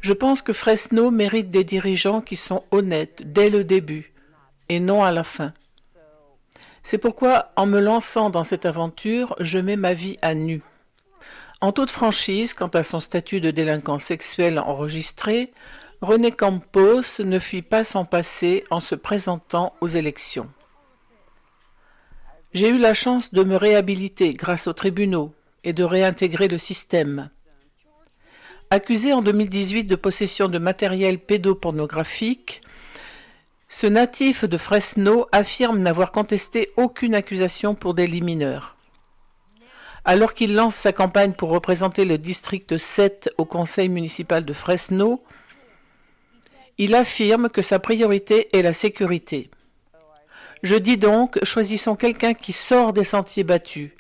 Je pense que Fresno mérite des dirigeants qui sont honnêtes dès le début et non à la fin. C'est pourquoi, en me lançant dans cette aventure, je mets ma vie à nu. En toute franchise, quant à son statut de délinquant sexuel enregistré, René Campos ne fuit pas son passé en se présentant aux élections. J'ai eu la chance de me réhabiliter grâce aux tribunaux et de réintégrer le système. Accusé en 2018 de possession de matériel pédopornographique, ce natif de Fresno affirme n'avoir contesté aucune accusation pour délit mineur. Alors qu'il lance sa campagne pour représenter le district 7 au conseil municipal de Fresno, il affirme que sa priorité est la sécurité. Je dis donc, choisissons quelqu'un qui sort des sentiers battus,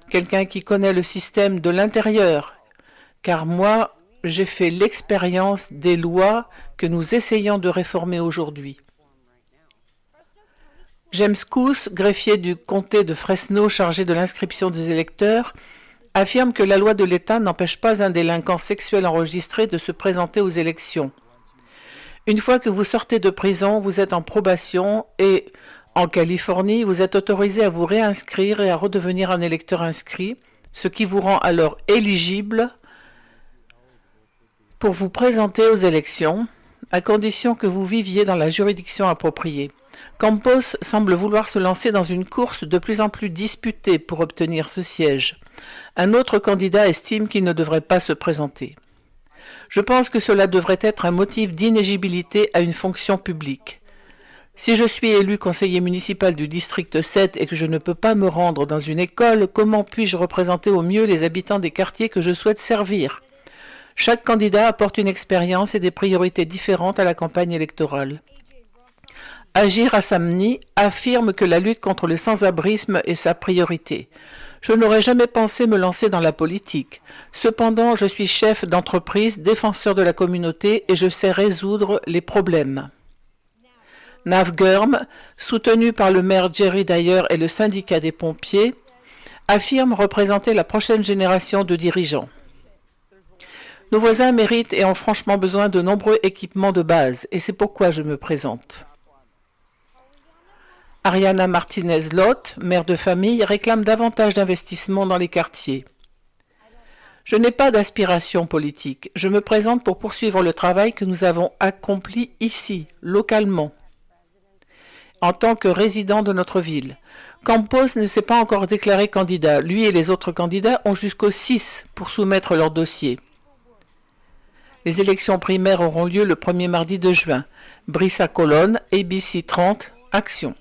quelqu'un qui connaît le système de l'intérieur, car moi, j'ai fait l'expérience des lois que nous essayons de réformer aujourd'hui. James Coos, greffier du comté de Fresno chargé de l'inscription des électeurs, affirme que la loi de l'État n'empêche pas un délinquant sexuel enregistré de se présenter aux élections. Une fois que vous sortez de prison, vous êtes en probation et, en Californie, vous êtes autorisé à vous réinscrire et à redevenir un électeur inscrit, ce qui vous rend alors éligible pour vous présenter aux élections, à condition que vous viviez dans la juridiction appropriée. Campos semble vouloir se lancer dans une course de plus en plus disputée pour obtenir ce siège. Un autre candidat estime qu'il ne devrait pas se présenter. Je pense que cela devrait être un motif d'inéligibilité à une fonction publique. Si je suis élu conseiller municipal du district 7 et que je ne peux pas me rendre dans une école, comment puis-je représenter au mieux les habitants des quartiers que je souhaite servir ? Chaque candidat apporte une expérience et des priorités différentes à la campagne électorale. Agir Assamni affirme que la lutte contre le sans-abrisme est sa priorité. Je n'aurais jamais pensé me lancer dans la politique. Cependant, je suis chef d'entreprise, défenseur de la communauté et je sais résoudre les problèmes. Nav Gurm, soutenu par le maire Jerry Dyer et le syndicat des pompiers, affirme représenter la prochaine génération de dirigeants. Nos voisins méritent et ont franchement besoin de nombreux équipements de base, et c'est pourquoi je me présente. Ariana Martinez-Lott, mère de famille, réclame davantage d'investissements dans les quartiers. Je n'ai pas d'aspiration politique. Je me présente pour poursuivre le travail que nous avons accompli ici, localement, en tant que résident de notre ville. Campos ne s'est pas encore déclaré candidat. Lui et les autres candidats ont jusqu'au 6 pour soumettre leur dossier. Les élections primaires auront lieu le 1er mardi de juin. Brissa Colon, ABC 30, Action.